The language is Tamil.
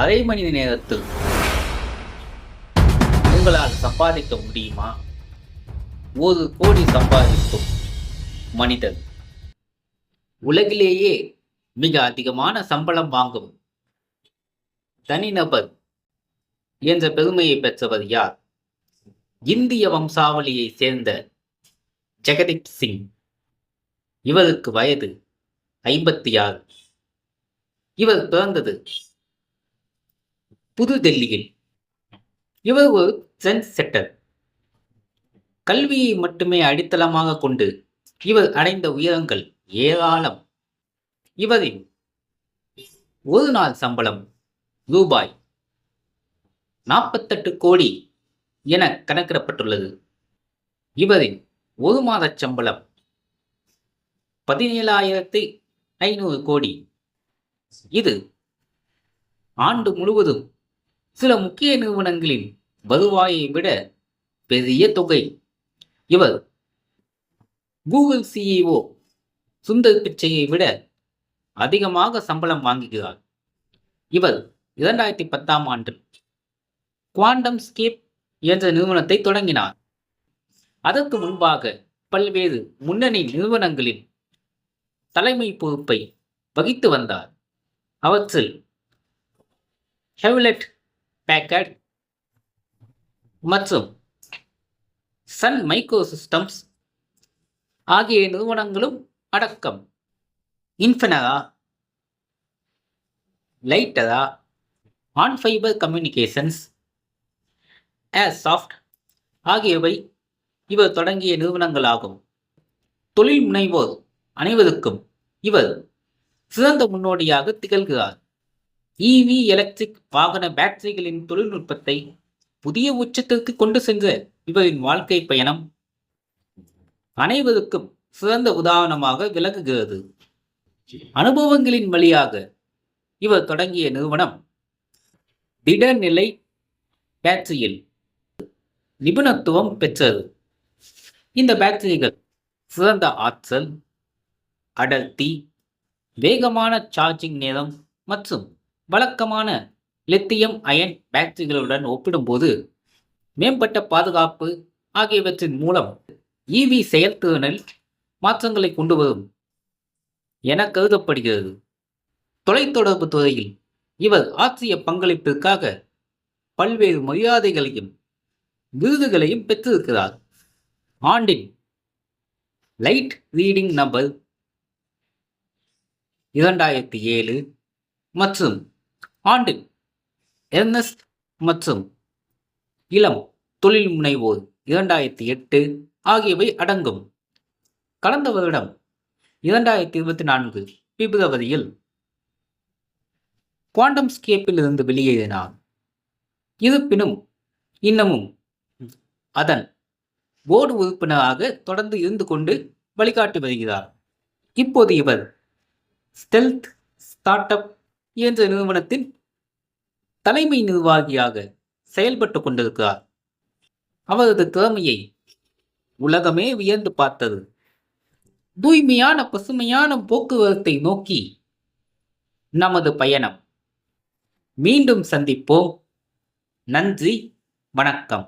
அரை மணி நேரத்தில் உங்களால் சம்பாதிக்க முடியுமா? 1 கோடி சம்பாதிக்கும் மனிதர், உலகிலேயே மிக அதிகமான சம்பளம் வாங்கும் தனிநபர் என்ற பெருமையை பெற்றவர் யார்? இந்திய வம்சாவளியை சேர்ந்த ஜெகதீப் சிங். இவருக்கு வயது 56. இவர் பிறந்தது புதுடெல்லியில். இவர் ஒரு ட்ரெண்ட் செட்டர். கல்வியை மட்டுமே அடித்தளமாக கொண்டு இவர் அடைந்த உயரங்கள் ஏராளம். இவரின் ஒரு நாள் சம்பளம் ரூபாய் 48 கோடி என கணக்கிடப்பட்டுள்ளது. இவரின் ஒரு மாத சம்பளம் 17,500 கோடி. இது ஆண்டு முழுவதும் சில முக்கிய நிறுவனங்களின் வருவாயை விட பெரிய தொகை. இவர் கூகுள் சிஇஓ சுந்தர் பிச்சையை விட அதிகமாக சம்பளம் வாங்குகிறார். இவர் 2010ஆம் ஆண்டில் குவாண்டம் ஸ்கேப் என்ற நிறுவனத்தை தொடங்கினார். அதற்கு முன்பாக பல்வேறு முன்னணி நிறுவனங்களின் தலைமை பொறுப்பை வகித்து வந்தார். அவற்றில் ஹெவ்லெட் பேக்கர்ட் மற்றும் சன் மைக்ரோ சிஸ்டம்ஸ் ஆகிய நிறுவனங்களும் அடக்கம். இன்ஃபினிரா, லைட்டரா, ஆன் ஃபைபர் கம்யூனிகேஷன்ஸ், ஏர்சாஃப்ட் ஆகியவை இவர் தொடங்கிய நிறுவனங்களாகும். தொழில் முனைவோர் அனைவருக்கும் இவர் சிறந்த முன்னோடியாக திகழ்கிறார். இவி எலக்ட்ரிக் வாகன பேட்டரிகளின் தொழில்நுட்பத்தை புதிய உச்சத்திற்கு கொண்டு சென்ற இவரின் வாழ்க்கை பயணம் அனைவருக்கும் சிறந்த உதாரணமாக விளங்குகிறது. அனுபவங்களின் வழியாக இவர் தொடங்கிய நிறுவனம் திடநிலை பேட்டரியில் நிபுணத்துவம் பெற்றது. இந்த பேட்டரிகள் சிறந்த ஆற்றல், அடர்த்தி, வேகமான சார்ஜிங் நேரம் மற்றும் வழக்கமான லித்தியம் அயன் பேட்டரிகளுடன் ஒப்பிடும்போது மேம்பட்ட பாதுகாப்பு ஆகியவற்றின் மூலம் இவி செயல்திறனில் மாற்றங்களை கொண்டு வரும் என கருதப்படுகிறது. தொலைத்தொடர்பு துறையில் இவர் ஆற்றிய பங்களிப்பிற்காக பல்வேறு மரியாதைகளையும் விருதுகளையும் பெற்றிருக்கிறார். ஆண்டின் லைட் ரீடிங் நம்பர் 2007 மற்றும் ஆண்டின் எர்னஸ்ட் மற்றும் இளம் தொழில் முனைவோர் 2008 ஆகியவை அடங்கும். கடந்த வருடம் 2024 பிப்ரவரியில் குவாண்டம் ஸ்கேப்பில் இருந்து வெளியேறினார். இருப்பினும் இன்னமும் அதன் போர்டு உறுப்பினராக தொடர்ந்து இருந்து கொண்டு வழிகாட்டி வருகிறார். இப்போது இவர் ஸ்டெல்த் ஸ்டார்ட் அப் என்ற நிறுவனத்தின் தலைமை நிர்வாகியாக செயல்பட்டு கொண்டிருக்கிறார். அவரது திறமையை உலகமே வியந்து பார்த்தது. தூய்மையான பசுமையான போக்குவரத்தை நோக்கி நமது பயணம். மீண்டும் சந்திப்போம். நன்றி, வணக்கம்.